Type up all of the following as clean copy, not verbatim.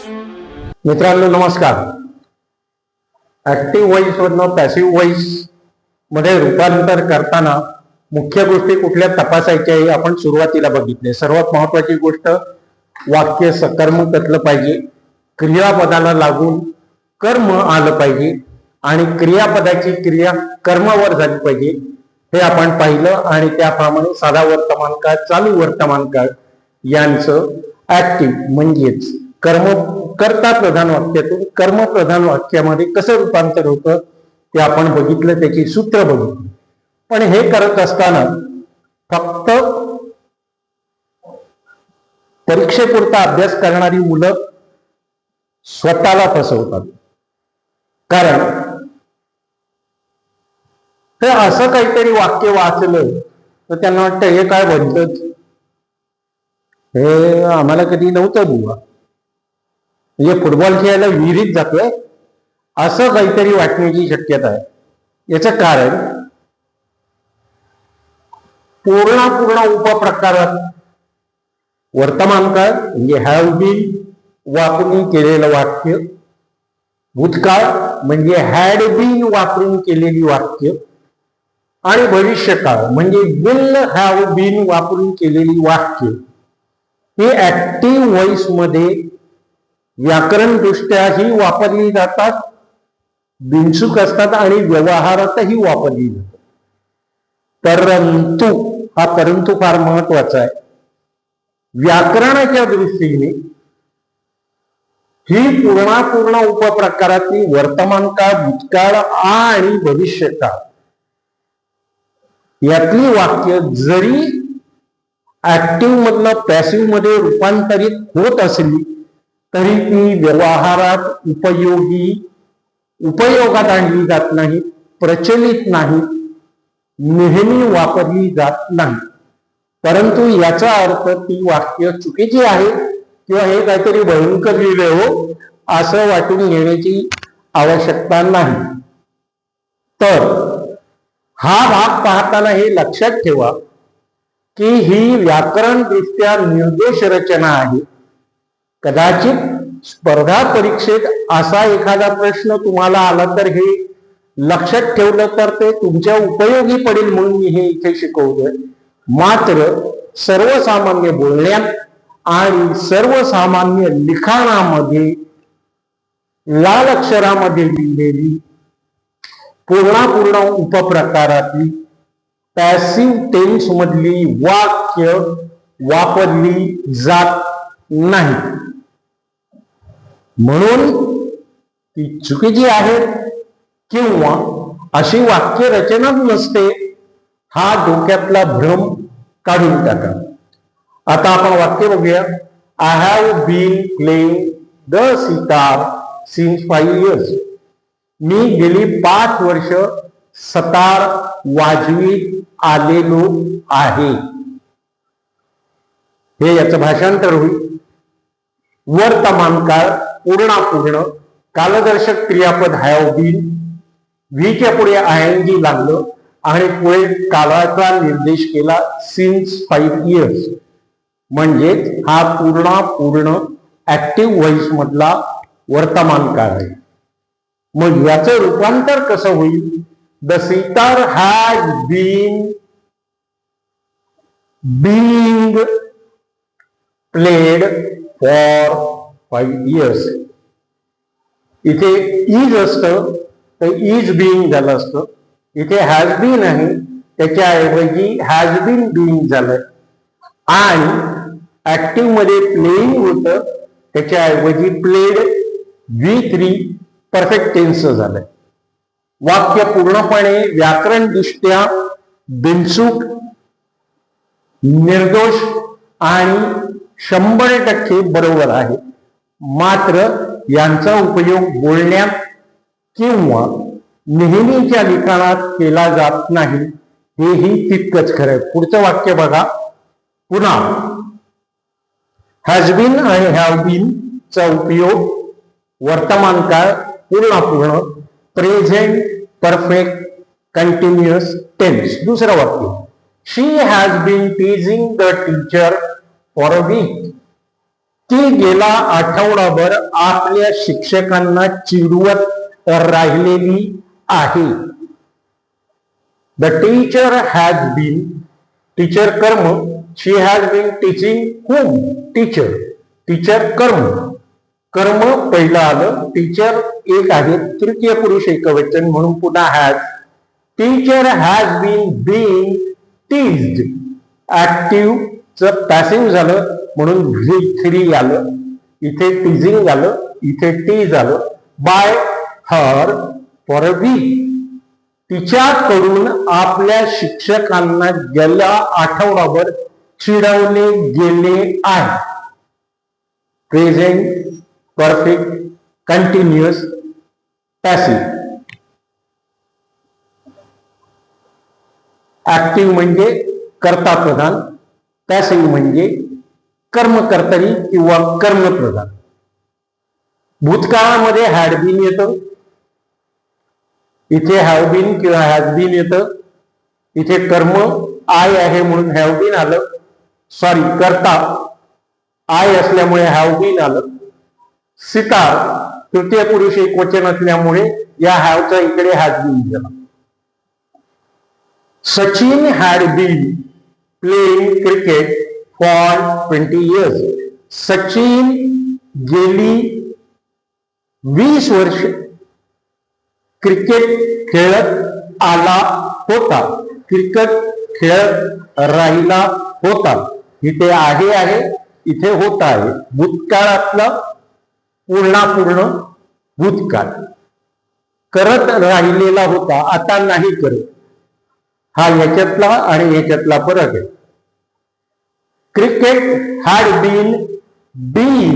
मित्रांनो नमस्कार. Active voice वरनं पॅसिव्ह व्हॉइस मध्ये रूपांतर करताना मुख्य गोष्टी कुठल्या तपासायच्या हे आपण सुरुवातीला बघितले. सर्वात महत्वाची गोष्ट वाक्य सकर्मक असलं पाहिजे, क्रियापदाला लागून कर्म आलं पाहिजे आणि क्रियापदाची क्रिया कर्मावर झाली पाहिजे हे आपण पाहिलं. आणि त्याप्रमाणे साधा वर्तमान काळ, चालू वर्तमान काळ यांचं ऍक्टिव्ह म्हणजेच कर्ता प्रधान वाक्यातून कर्मप्रधान वाक्यामध्ये कसं रूपांतर होतं ते आपण बघितलं, त्याची सूत्र बघितली. पण हे करत असताना फक्त परीक्षेपुरता अभ्यास करणारी मुलं स्वतःला फसवतात. कारण ते असं काहीतरी वाक्य वाचलं तर त्यांना वाटतं हे काय बनतं, हे आम्हाला कधी नव्हतं बुवा, म्हणजे फुटबॉल खेळायला विहिरीत जातोय असं काहीतरी वाटण्याची शक्यता आहे. याचं कारण पूर्ण उपप्रकारात वर्तमान काळ म्हणजे हॅव बीन वापरून केलेलं वाक्य, भूतकाळ म्हणजे हॅड बीन वापरून केलेली वाक्य आणि भविष्यकाळ म्हणजे विल हॅव बीन वापरून केलेली वाक्य हे ऍक्टिव्ह व्हॉइस मध्ये व्याकरण दृष्ट्याही वापरली जातात, बिनचूक असतात आणि व्यवहारातही वापरली जातात. परंतु हा परंतु फार महत्वाचा आहे. व्याकरणाच्या दृष्टीने ही पूर्ण उपप्रकारातली वर्तमान काळ, भूतकाळ आणि भविष्यकाळ यातली वाक्य जरी ऍक्टिव्ह मधनं पॅसिव्ह मध्ये रूपांतरित होत असली तरी ती व्यवहारात उपयोगात आणली जात नाही, प्रचलित नाही, नेहमी वापरली जात नाही. परंतु याचा अर्थ ती वाक्य चुकीची आहे किंवा हे काहीतरी भयंकर लिहिले हो असं वाटून घेण्याची आवश्यकता नाही. तर हा भाग पाहताना हे लक्षात ठेवा की ही व्याकरण दृष्ट्या निर्देश रचना आहे. कदाचित स्पर्धा परीक्षेत असा एखादा प्रश्न तुम्हाला आला तर हे लक्षात ठेवलं तर ते तुमच्या उपयोगी पडेल म्हणून मी हे इथे शिकवतोय. मात्र सर्वसामान्य बोलण्यात आणि सर्वसामान्य लिखाणामध्ये लाल अक्षरामध्ये लिहिलेली पूर्ण उपप्रकारातली पॅसिव्ह टेन्स मधली वाक्य वापरली जात नाही, म्हणून ती चुकीची आहे किंवा अशी वाक्य रचनाच नसते हा डोक्यातला भ्रम काढून टाका. आता आपण वाक्य बघूया. I have been playing the sitar since 5 years. मी गेली 5 वर्ष सतार वाजवीत आलेलो आहे. हे याचं भाषांतर होईल. वर्तमान काळ पूर्ण कालदर्शक क्रियापद हॅव बीन, व्हीच्या पुढे आयएनजी लागलं आणि पुढे काळाचा निर्देश केला सिन्स 5 years. म्हणजेच हा पूर्ण ऍक्टिव्ह व्हॉइस मधला वर्तमान काळ आहे. मग याचं रूपांतर कसं होईल? The sitar has been being played for 5 years. इथे इज असतं तर इज बीइंग झालं असतं. इथे हॅज बीन आहे त्याच्याऐवजी हॅज बीन बीइंग झालं आणि ऍक्टिव्ह मध्ये प्लेइंग होतं त्याच्याऐवजी प्लेड V3 परफेक्ट टेन्स झालंय. वाक्य पूर्णपणे व्याकरण दृष्ट्या बिनचूक, निर्दोष आणि 100% बरोबर आहे. मात्र यांचा उपयोग बोलण्यात किंवा नेहमीच्या लिखाणात केला जात नाही हेही तितकंच खरं आहे. पुढचं वाक्य बघा पुन्हा. हॅज बीन आणि हॅव बीन चा उपयोग वर्तमान काळ पूर्ण प्रेझेंट परफेक्ट कंटिन्युअस टेन्स. दुसरं वाक्य. She has been teasing the teacher for a week. ती गेला आठवडाभर आपल्या शिक्षकांना चिडवत राहिलेली आहे. The teacher has been, teacher कर्म, she has been teaching home, teacher, teacher कर्म, कर्म पहिलं आलं, टीचर एक आहे, तृतीय पुरुष एकवचन म्हणून पुन्हा has. Teacher has been teased, ऍक्टिव्हचं पॅसिव्ह झालं म्हणून V3 आलं, इथे टीजिंग आलं, इथे टीज आलं. Bye her for a weak, तिच्याकडून आपल्या शिक्षकांना गेल्या आठवडाभर चिडवले गेले आहे. Present perfect continuous passive. Active म्हणजे कर्ता प्रधान, पॅसिव्ह म्हणजे कर्मकर्तरी किंवा कर्मप्रधान. भूतकाळामध्ये हॅड बीन येतं, इथे हॅव बीन किंवा हॅज बीन येतं. इथे कर्म आय आहे म्हणून हॅव बीन आलं, सॉरी कर्ता आय असल्यामुळे हॅव बीन आलं. सितार तृतीय पुरुष एकवचन असल्यामुळे या हॅवचा इकडे हॅज बीन झाला. Sachin had been playing cricket for 20 years. Sachin गेली 20 वर्ष क्रिकेट खेळत आला होता, क्रिकेट खेळत राहिला होता. इथे आहे, इथे होता आहे. भूतकाळातला पूर्ण भूतकाळ, करत राहिलेला होता, आता नाही करत. हा याच्यातला आणि याच्यातला फरक आहे. Cricket had been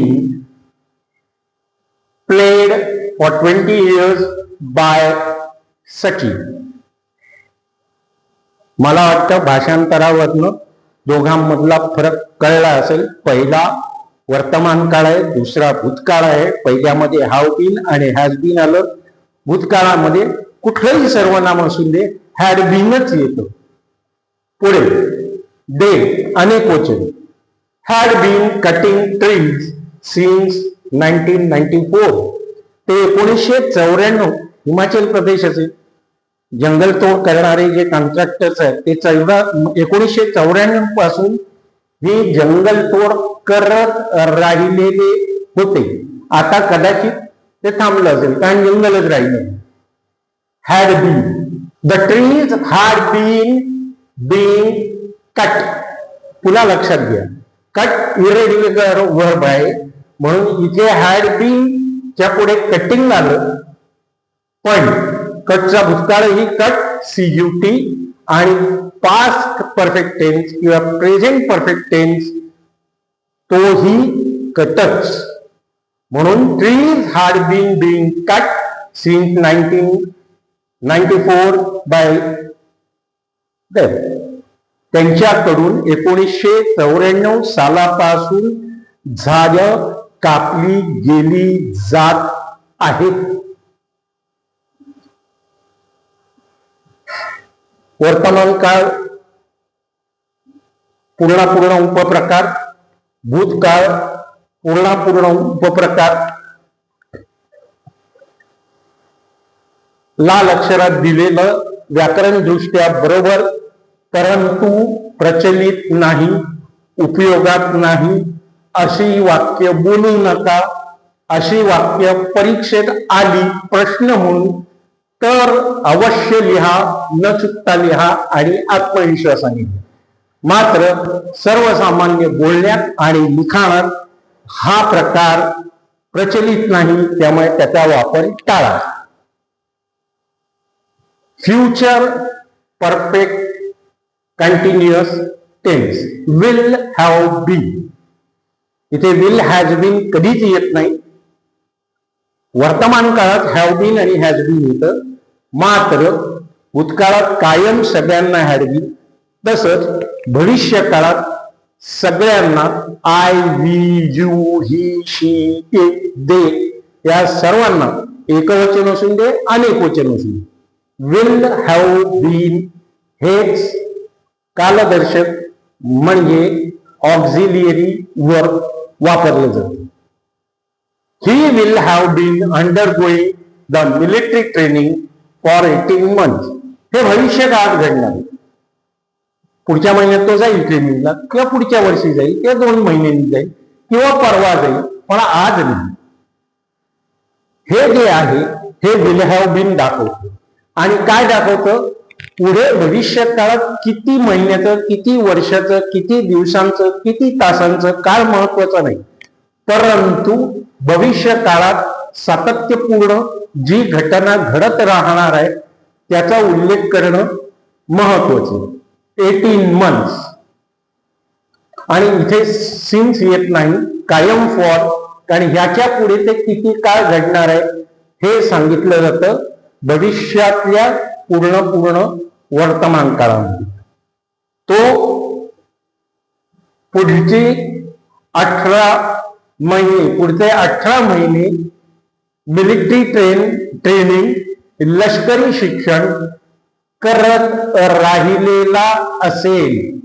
played for 20 years by Sachin. मला वाटतं भाषांतरावरनं दोघांमधला फरक कळला असेल. पहिला वर्तमान काळ आहे, दुसरा भूतकाळ आहे. पहिल्यामध्ये हॅव बीन आणि हॅज बीन आलं. भूतकाळामध्ये कुठलंही सर्वनाम असून दे हॅड बीनच येतं. पुढे दे अनेक वचन. Had been cutting trees since 1994. ते 1994 हिमाचल प्रदेशाचे जंगलतोड करणारे जे कॉन्ट्रॅक्टर्स आहेत ते 1994 पासून ही जंगलतोड करत राहिलेले होते. आता कदाचित ते थांबलं असेल कारण जंगलच राहिलं. Had been, the trees had been cut. पुन्हा लक्षात घ्या, कट इरेग्युलर वर्ब आहे म्हणून इथे हॅड बीन च्या पुढे कटिंग आलं. पण कटचा भूतकाळही कट CUT आणि पास्ट परफेक्ट टेन्स किंवा प्रेझेंट परफेक्ट टेन्स तोही कटच. म्हणून trees had been cut since 1994 by them. त्यांच्याकडून 1994 सालापासून झाडं कापली गेली जात आहेत. वर्तमान काळ पूर्ण उपप्रकार, भूतकाळ पूर्ण उपप्रकार. लाल अक्षरात दिलेलं व्याकरण दृष्ट्या बरोबर परंतु प्रचलित नाही, उपयोगात नाही अशी वाक्य बोलू नका. अशी वाक्य परीक्षेत आली प्रश्न म्हणून तर अवश्य लिहा, न चुकता लिहा आणि आत्मविश्वासाने. मात्र सर्वसामान्य बोलण्यात आणि लिखाणात हा प्रकार प्रचलित नाही, त्यामुळे त्याचा वापर टाळा. Future perfect continuous tense will have been. इथे विल हॅज बीन कधीच येत नाही. वर्तमान काळात हॅव बीन आणि हॅज बीन येतं. मात्र भूतकाळात कायम सगळ्यांना हॅड बीन, तसंच भविष्य काळात सगळ्यांना I, we, you, he, she, it, they या सर्वांना एकवचन असून दे अनेक वचन असून दे विल हॅव बीन हेच कालदर्शक म्हणजे ऑक्झिलियरी वर्ब वापरलं जातं. He will have been undergoing the military training for 18 months. हे भविष्य काळात घडणार. पुढच्या महिन्यात तो जाईल ट्रेनिंगला, किंवा पुढच्या वर्षी जाईल, किंवा 2 महिन्यांनी जाईल, किंवा परवा जाईल, पण आज नाही. हे जे आहे हे विल हॅव बीन दाखवतं. आणि काय दाखवतं? पुढे भविष्य काळात किती महिन्याचं, किती वर्षाचं, किती दिवसांचं, किती तासांचं काय महत्वाचं नाही, परंतु भविष्य काळात सातत्यपूर्ण जी घटना घडत राहणार आहे त्याचा उल्लेख करणं महत्वाचं. 18 months. आणि इथे सिन्स येत नाही, कायम फॉर, कारण ह्याच्या पुढे ते किती काळ घडणार आहे हे सांगितलं जातं भविष्यातल्या पूर्ण वर्तमान काळामध्ये. तो पुढचे 18 महिने मिलिटरी ट्रेनिंग, लष्करी शिक्षण करत राहिलेला असेल.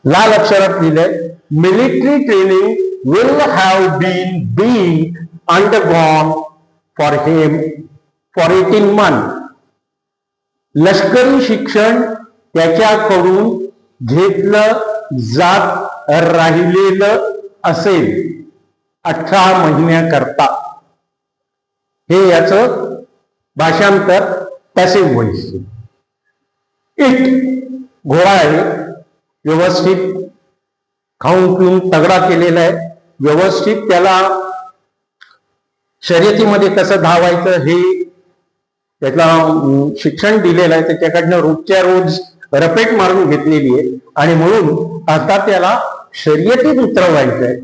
लाल अक्षरात लिहिलंय, military training will have been undergone for him for 18 months. लष्करी शिक्षण त्याच्याकडून घेतलं जात राहिलेलं असेल 18 महिन्याकरता. हे याचं भाषांतर पॅसिव्ह व्हॉइस. इट घोडा आहे, व्यवस्थित खाऊन पिऊन तगडा केलेला आहे, व्यवस्थित त्याला शर्यतीमध्ये कसं धावायचं हे त्याला शिक्षण दिलेलं आहे, त्याच्याकडनं रोजच्या रोज रपेट मारून घेतलेली आहे, आणि म्हणून आता त्याला शर्यतीत उतरवायचं आहे.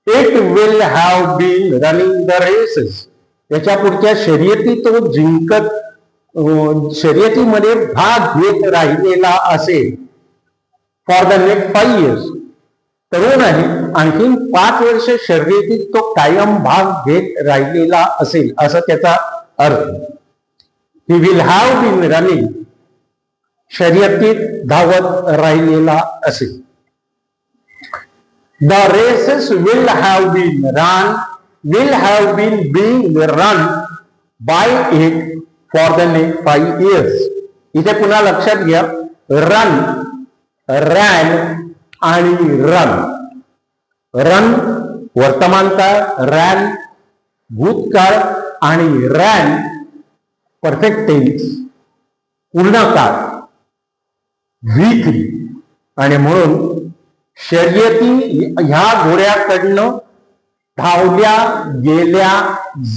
It will have been running the races. त्याच्या पुढच्या शर्यती तो जिंकत, शर्यतीमध्ये भाग घेत राहिलेला असेल फॉर द नेक्स्ट 5 years. तरुण आहे, आणखीन 5 वर्ष शर्यतीत तो कायम भाग घेत राहिलेला असेल असं त्याचा अर्थ. He will have been running, शर्यतीत धावत राहिलेला असेल. The races will have been run, will have been being run by it for the next 5 years. इथे पुन्हा लक्षात घ्या, रन, रॅन आणि रन. रन वर्तमानकाळ, रॅन भूतकाळ आणि रॅन परफेक्ट टेन्स पूर्णकाळ, V3. आणि म्हणून शर्यती ह्या घोड्याकडनं धावल्या गेल्या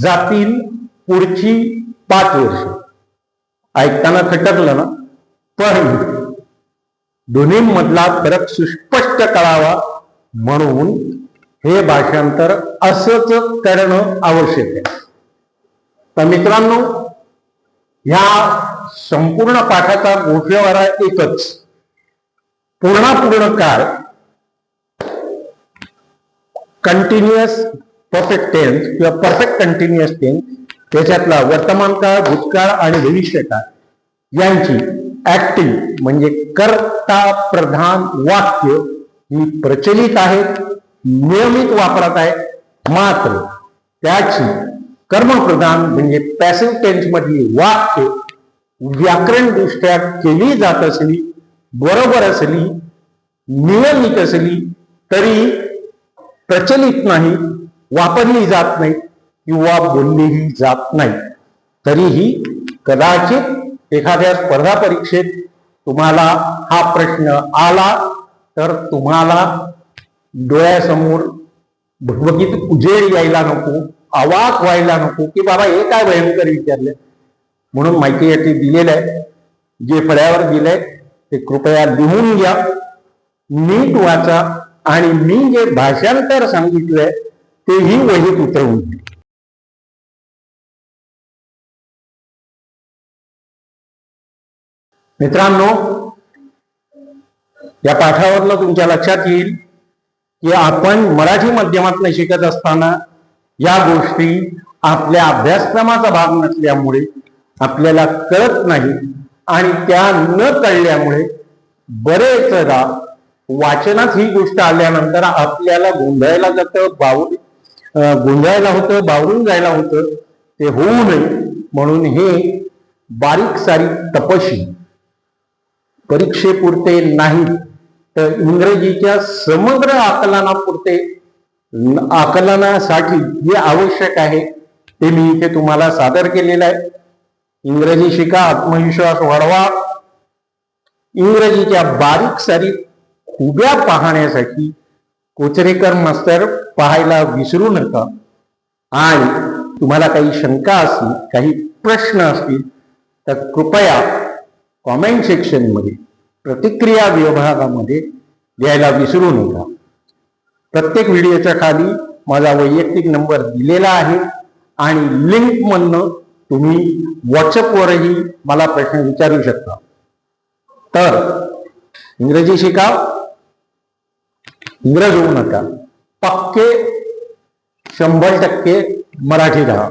जातील पुढची 5 वर्ष. ऐकताना खटकलं ना, पण दोन्ही मधला फरक सुस्पष्ट कळावा म्हणून हे भाषांतर असंच करणं आवश्यक आहे. तर मित्रांनो, ह्या संपूर्ण पाठाचा गोष्यवारा एकच, पूर्ण काळ कंटिन्युअस परफेक्ट टेन्स किंवा परफेक्ट कंटिन्युअस टेन्स, त्याच्यातला वर्तमान काळ, भूतकाळ आणि भविष्यकाळ यांची ऍक्टिव्ह म्हणजे कर्ता प्रधान वाक्य ही प्रचलित आहेत, नियमित वापरात आहे. मात्र त्याची कर्मप्रधान म्हणजे पॅसिव्ह टेन्स मधली वाक्य व्याकरण दृष्ट्या केली जात असली, बरोबर असली, नियमित असली तरी प्रचलित नाही, वापरली जात नाही किंवा बोललीही जात नाही. तरीही कदाचित एखाद्या स्पर्धा परीक्षेत तुम्हाला हा प्रश्न आला तर तुम्हाला डोळ्यासमोर भगवगीत उजेड यायला नको, अवाक व्हायला नको की बाबा हे काय भयंकर विचारले. म्हणून माहितीसाठी दिलेलं आहे, जे फळ्यावर दिलंय ते कृपया लिहून घ्या, नीट वाचा आणि मी जे भाषांतर सांगितलंय तेही वहीत उतरवून घ्या. मित्रांनो, या पाठावरनं तुमच्या लक्षात येईल की आपण मराठी माध्यमातून शिकत असताना या गोष्टी आपल्या अभ्यासक्रमाचा भाग नसल्यामुळे आपल्याला कळत नाही, आणि त्या न कळल्यामुळे बरेचदा वाचनात ही गोष्ट आल्यानंतर आपल्याला गोंधळायला जातं, गोंधळायला होतं, बावरून जायला होतं. ते होऊ नये म्हणून हे बारीक सारीक तपशील परीक्षेपुरते नाही तर इंग्रजीच्या समग्र आकलनासाठी जे आवश्यक आहे ते मी इथे तुम्हाला सादर केलेलं आहे. इंग्रजी शिका, आत्मविश्वास वाढवा. इंग्रजीच्या बारीक सारीक खुब्या पाहण्यासाठी कोचरेकर मास्तर पाहायला विसरू नका. आणि तुम्हाला काही शंका असतील, काही प्रश्न असतील तर कृपया कॉमेंट सेक्शनमध्ये, प्रतिक्रिया विभागामध्ये लिहायला विसरू नका. प्रत्येक व्हिडिओच्या खाली माझा वैयक्तिक नंबर दिलेला आहे आणि लिंक मधनं तुम्ही व्हॉट्सअपवरही मला प्रश्न विचारू शकता. तर इंग्रजी शिका, इंग्रज होऊ नका, पक्के 100% मराठी राहा.